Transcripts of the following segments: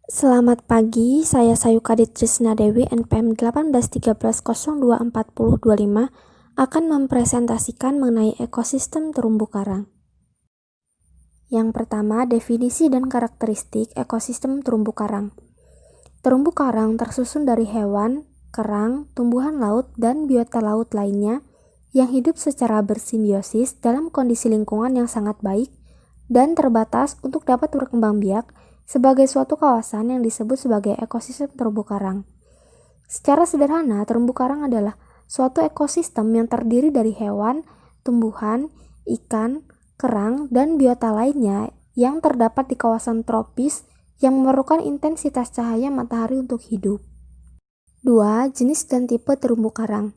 Selamat pagi, saya Sayukadit Trisna Dewi NPM 1813024025 akan mempresentasikan mengenai ekosistem terumbu karang. Yang pertama, definisi dan karakteristik ekosistem terumbu karang. Terumbu karang tersusun dari hewan, kerang, tumbuhan laut, dan biota laut lainnya yang hidup secara bersimbiosis dalam kondisi lingkungan yang sangat baik dan terbatas untuk dapat berkembang biak sebagai suatu kawasan yang disebut sebagai ekosistem terumbu karang. Secara sederhana, terumbu karang adalah suatu ekosistem yang terdiri dari hewan, tumbuhan, ikan, kerang, dan biota lainnya yang terdapat di kawasan tropis yang memerlukan intensitas cahaya matahari untuk hidup. 2. Jenis dan tipe terumbu karang.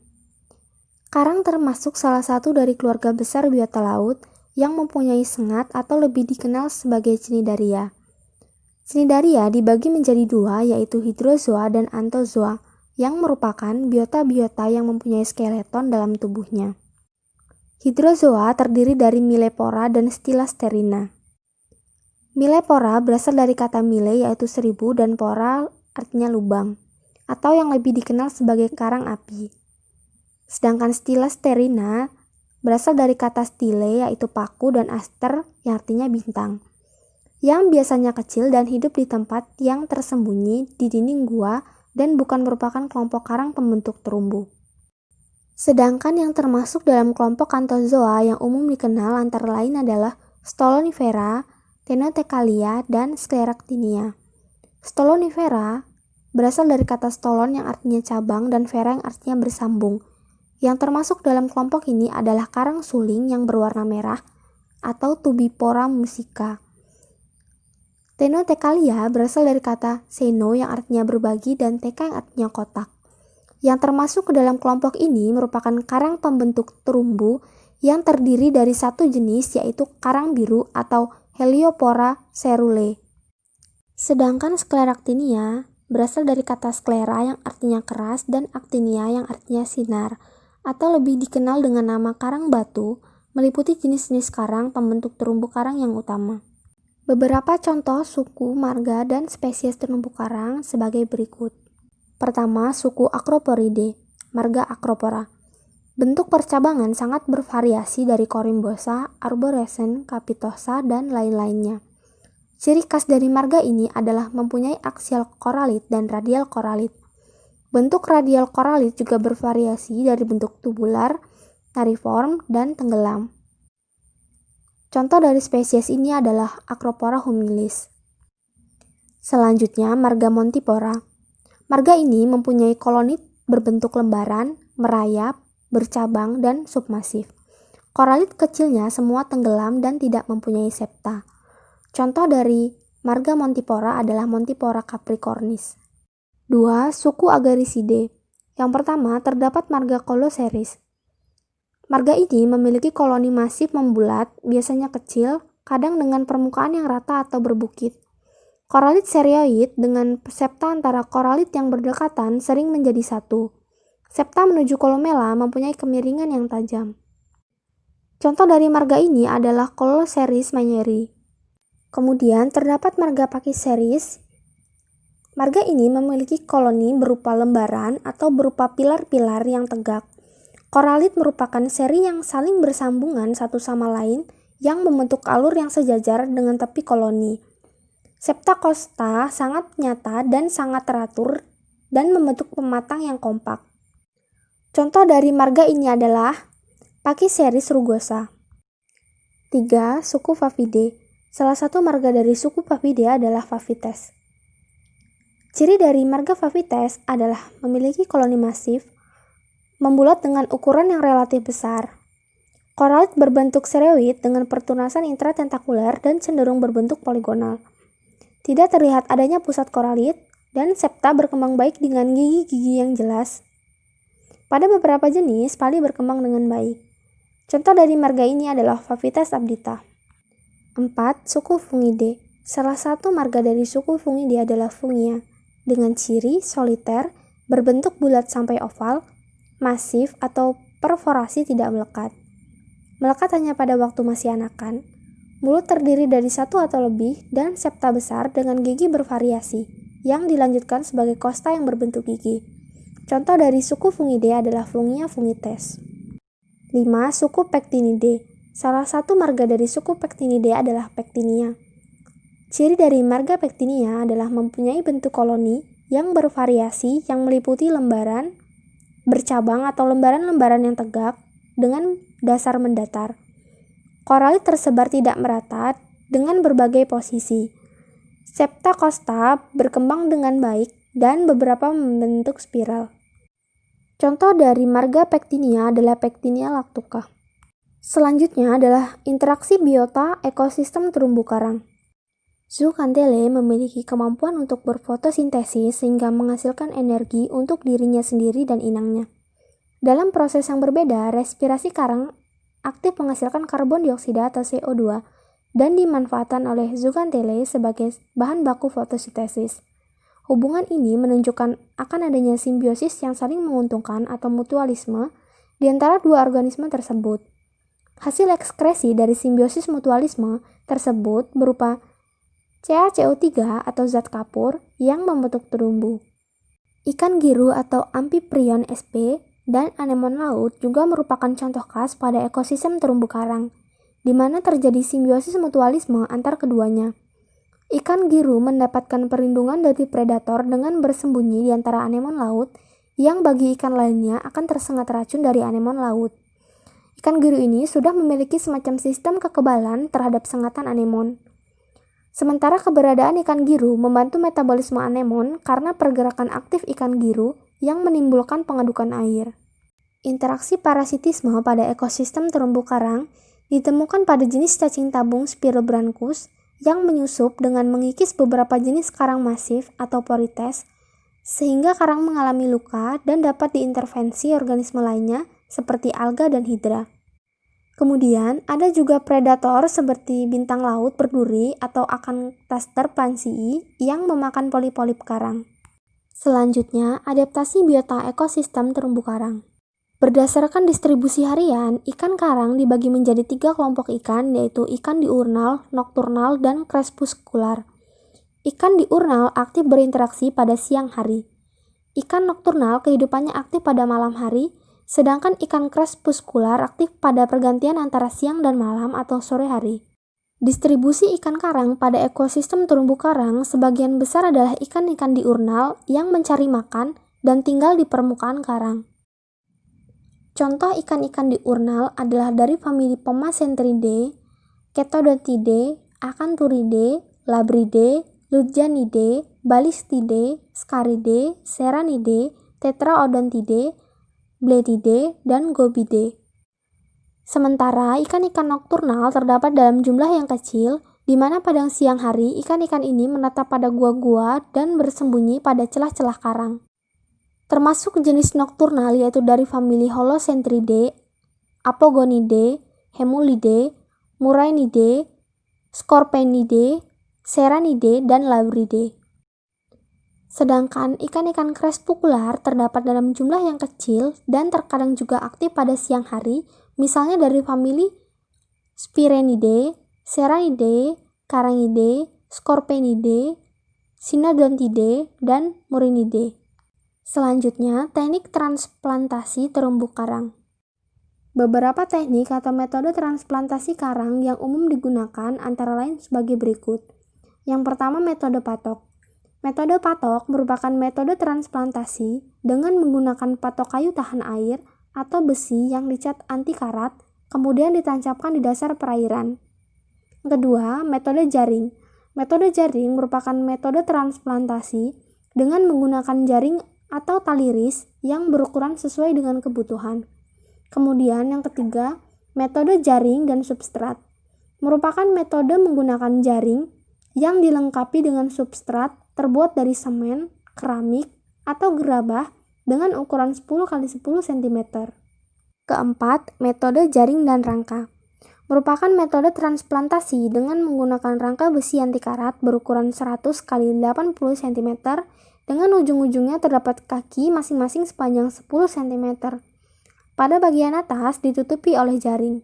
Karang termasuk salah satu dari keluarga besar biota laut yang mempunyai sengat atau lebih dikenal sebagai cnidaria. Cnidaria dibagi menjadi dua, yaitu hydrozoa dan anthozoa, yang merupakan biota-biota yang mempunyai skeleton dalam tubuhnya. Hydrozoa terdiri dari Millepora dan Stylasterina. Millepora berasal dari kata mille, yaitu 1000, dan pora artinya lubang, atau yang lebih dikenal sebagai karang api. Sedangkan Stylasterina berasal dari kata style, yaitu paku, dan aster yang artinya bintang, yang biasanya kecil dan hidup di tempat yang tersembunyi di dinding gua dan bukan merupakan kelompok karang pembentuk terumbu. Sedangkan yang termasuk dalam kelompok anthozoa yang umum dikenal antara lain adalah Stolonifera, Ctenothecalia, dan Scleractinia. Stolonifera berasal dari kata stolon yang artinya cabang dan vera yang artinya bersambung. Yang termasuk dalam kelompok ini adalah karang suling yang berwarna merah atau Tubipora musica. Ctenothecalia berasal dari kata xeno yang artinya berbagi dan theka yang artinya kotak. Yang termasuk ke dalam kelompok ini merupakan karang pembentuk terumbu yang terdiri dari satu jenis, yaitu karang biru atau Heliopora cerulae. Sedangkan Scleractinia berasal dari kata sclera yang artinya keras dan actinia yang artinya sinar, atau lebih dikenal dengan nama karang batu, meliputi jenis-jenis karang pembentuk terumbu karang yang utama. Beberapa contoh suku, marga, dan spesies terumbu karang sebagai berikut. Pertama, suku Acroporidae, marga Acropora. Bentuk percabangan sangat bervariasi dari Corymbosa, Arborescens, Capitosa, dan lain-lainnya. Ciri khas dari marga ini adalah mempunyai aksial koralit dan radial koralit. Bentuk radial koralit juga bervariasi dari bentuk tubular, nariform, dan tenggelam. Contoh dari spesies ini adalah Acropora humilis. Selanjutnya, marga Montipora. Marga ini mempunyai koloni berbentuk lembaran, merayap, bercabang, dan submasif. Koralit kecilnya semua tenggelam dan tidak mempunyai septa. Contoh dari marga Montipora adalah Montipora capricornis. 2. Suku Agaricidae. Yang pertama, terdapat marga Coloceris. Marga ini memiliki koloni masif membulat, biasanya kecil, kadang dengan permukaan yang rata atau berbukit. Koralit serioid dengan septa antara koralit yang berdekatan sering menjadi satu. Septa menuju kolumella mempunyai kemiringan yang tajam. Contoh dari marga ini adalah Coloceris meyeri. Kemudian terdapat marga Pachyceris. Marga ini memiliki koloni berupa lembaran atau berupa pilar-pilar yang tegak. Koralit merupakan seri yang saling bersambungan satu sama lain yang membentuk alur yang sejajar dengan tepi koloni. Septa costa sangat nyata dan sangat teratur dan membentuk pematang yang kompak. Contoh dari marga ini adalah Pachyceris rugosa. 3. Suku Favidae. Salah satu marga dari suku Favidae adalah Favites. Ciri dari marga Favites adalah memiliki koloni masif, membulat dengan ukuran yang relatif besar. Koralit berbentuk serioid dengan pertunasan intratentakuler dan cenderung berbentuk poligonal. Tidak terlihat adanya pusat koralit dan septa berkembang baik dengan gigi-gigi yang jelas. Pada beberapa jenis, pali berkembang dengan baik. Contoh dari marga ini adalah Favites abdita. 4. Suku Fungidae. Salah satu marga dari suku Fungidae adalah Fungia, dengan ciri soliter, berbentuk bulat sampai oval, masif atau perforasi tidak melekat. Melekat hanya pada waktu masih anakan. Mulut terdiri dari satu atau lebih dan septa besar dengan gigi bervariasi. yang dilanjutkan sebagai kosta yang berbentuk gigi. Contoh dari suku Fungidae adalah Fungia fungites. 5. Suku Pectinidae. Salah satu marga dari suku Pectinidae adalah Pectinia. Ciri dari marga Pectinia adalah mempunyai bentuk koloni yang bervariasi yang meliputi lembaran, bercabang atau lembaran-lembaran yang tegak dengan dasar mendatar. Koralit tersebar tidak merata dengan berbagai posisi. Septa costa berkembang dengan baik dan beberapa membentuk spiral. Contoh dari marga Pectinia adalah Pectinia lactuca. Selanjutnya adalah interaksi biota ekosistem terumbu karang. Zooxanthellae memiliki kemampuan untuk berfotosintesis sehingga menghasilkan energi untuk dirinya sendiri dan inangnya. Dalam proses yang berbeda, respirasi karang aktif menghasilkan karbon dioksida atau CO2 dan dimanfaatkan oleh Zooxanthellae sebagai bahan baku fotosintesis. Hubungan ini menunjukkan akan adanya simbiosis yang saling menguntungkan atau mutualisme di antara dua organisme tersebut. Hasil ekskresi dari simbiosis mutualisme tersebut berupa CaCO3 atau zat kapur yang membentuk terumbu. Ikan giru atau Amphiprion sp dan anemon laut juga merupakan contoh khas pada ekosistem terumbu karang, di mana terjadi simbiosis mutualisme antar keduanya. Ikan giru mendapatkan perlindungan dari predator dengan bersembunyi di antara anemon laut yang bagi ikan lainnya akan tersengat racun dari anemon laut. Ikan giru ini sudah memiliki semacam sistem kekebalan terhadap sengatan anemon. Sementara keberadaan ikan giru membantu metabolisme anemon karena pergerakan aktif ikan giru yang menimbulkan pengedukan air. Interaksi parasitisme pada ekosistem terumbu karang ditemukan pada jenis cacing tabung Spirobranchus yang menyusup dengan mengikis beberapa jenis karang masif atau porites, sehingga karang mengalami luka dan dapat diintervensi organisme lainnya seperti alga dan hidra. Kemudian, ada juga predator seperti bintang laut berduri atau Acanthaster plancii yang memakan polip-polip karang. Selanjutnya, adaptasi biota ekosistem terumbu karang. Berdasarkan distribusi harian, ikan karang dibagi menjadi 3 kelompok ikan, yaitu ikan diurnal, nokturnal, dan krepuskular. Ikan diurnal aktif berinteraksi pada siang hari. Ikan nokturnal kehidupannya aktif pada malam hari, sedangkan ikan krepuskular aktif pada pergantian antara siang dan malam atau sore hari. Distribusi ikan karang pada ekosistem terumbu karang sebagian besar adalah ikan-ikan diurnal yang mencari makan dan tinggal di permukaan karang. Contoh ikan-ikan diurnal adalah dari famili Pomacentridae, Chaetodontidae, Acanthuridae, Labridae, Ludgianidae, Balistidae, Scaridae, Serranidae, Tetraodontidae, Blettidae, dan Gobiidae. Sementara ikan-ikan nokturnal terdapat dalam jumlah yang kecil, di mana pada siang hari ikan-ikan ini menetap pada gua-gua dan bersembunyi pada celah-celah karang. Termasuk jenis nokturnal yaitu dari famili Holocentridae, Apogonidae, Hemulidae, Murainidae, Scorpaenidae, Serranidae, dan Labridae. Sedangkan ikan-ikan krepuskular terdapat dalam jumlah yang kecil dan terkadang juga aktif pada siang hari, misalnya dari famili Spirenidae, Serranidae, Carangidae, Scorpaenidae, Cynodontidae, dan Murinidae. Selanjutnya, teknik transplantasi terumbu karang. Beberapa teknik atau metode transplantasi karang yang umum digunakan antara lain sebagai berikut. Yang pertama, metode patok. Metode patok merupakan metode transplantasi dengan menggunakan patok kayu tahan air atau besi yang dicat anti karat, kemudian ditancapkan di dasar perairan. Kedua, metode jaring. Metode jaring merupakan metode transplantasi dengan menggunakan jaring atau tali ris yang berukuran sesuai dengan kebutuhan. Kemudian yang ketiga, metode jaring dan substrat. Merupakan metode menggunakan jaring yang dilengkapi dengan substrat terbuat dari semen, keramik, atau gerabah dengan ukuran 10x10 cm. Keempat, metode jaring dan rangka. Merupakan metode transplantasi dengan menggunakan rangka besi anti karat berukuran 100x80 cm dengan ujung-ujungnya terdapat kaki masing-masing sepanjang 10 cm. Pada bagian atas ditutupi oleh jaring.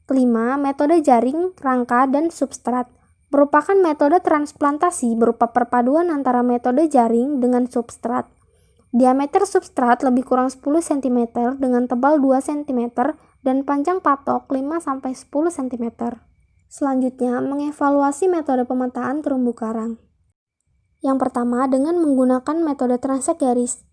Kelima, metode jaring, rangka, dan substrat. merupakan metode transplantasi berupa perpaduan antara metode jaring dengan substrat. Diameter substrat lebih kurang 10 cm dengan tebal 2 cm dan panjang patok 5-10 cm. Selanjutnya, mengevaluasi metode pemetaan terumbu karang. Yang pertama, dengan menggunakan metode transek garis.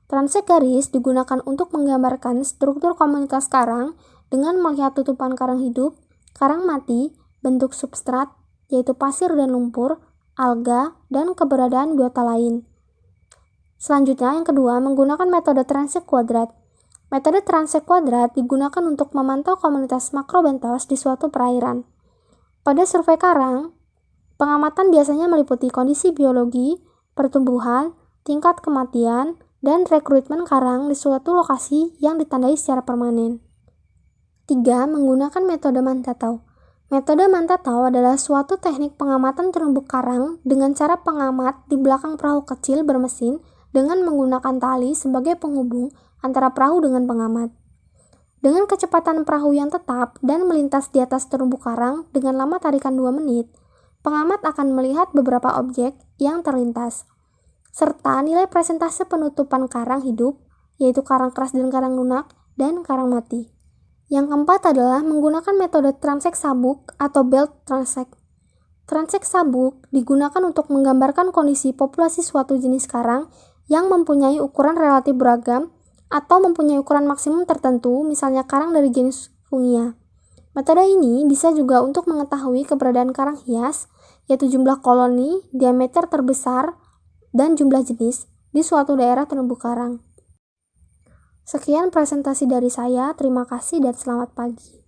Transek garis digunakan untuk menggambarkan struktur komunitas karang dengan melihat tutupan karang hidup, karang mati, bentuk substrat, yaitu pasir dan lumpur, alga, dan keberadaan biota lain. Selanjutnya, yang kedua, menggunakan metode transek kuadrat. Metode transek kuadrat digunakan untuk memantau komunitas makrobentos di suatu perairan. Pada survei karang, pengamatan biasanya meliputi kondisi biologi, pertumbuhan, tingkat kematian, dan rekrutmen karang di suatu lokasi yang ditandai secara permanen. 3. Menggunakan metode mantatau. Metode mantatau adalah suatu teknik pengamatan terumbu karang dengan cara pengamat di belakang perahu kecil bermesin dengan menggunakan tali sebagai penghubung antara perahu dengan pengamat. Dengan kecepatan perahu yang tetap dan melintas di atas terumbu karang dengan lama tarikan 2 menit, pengamat akan melihat beberapa objek yang terlintas, serta nilai presentase penutupan karang hidup, yaitu karang keras dan karang lunak, dan karang mati. Yang keempat adalah menggunakan metode transek sabuk atau belt transek. Transek sabuk digunakan untuk menggambarkan kondisi populasi suatu jenis karang yang mempunyai ukuran relatif beragam atau mempunyai ukuran maksimum tertentu, misalnya karang dari jenis Fungia. Metode ini bisa juga untuk mengetahui keberadaan karang hias, yaitu jumlah koloni, diameter terbesar, dan jumlah jenis di suatu daerah terumbu karang. Sekian presentasi dari saya, terima kasih dan selamat pagi.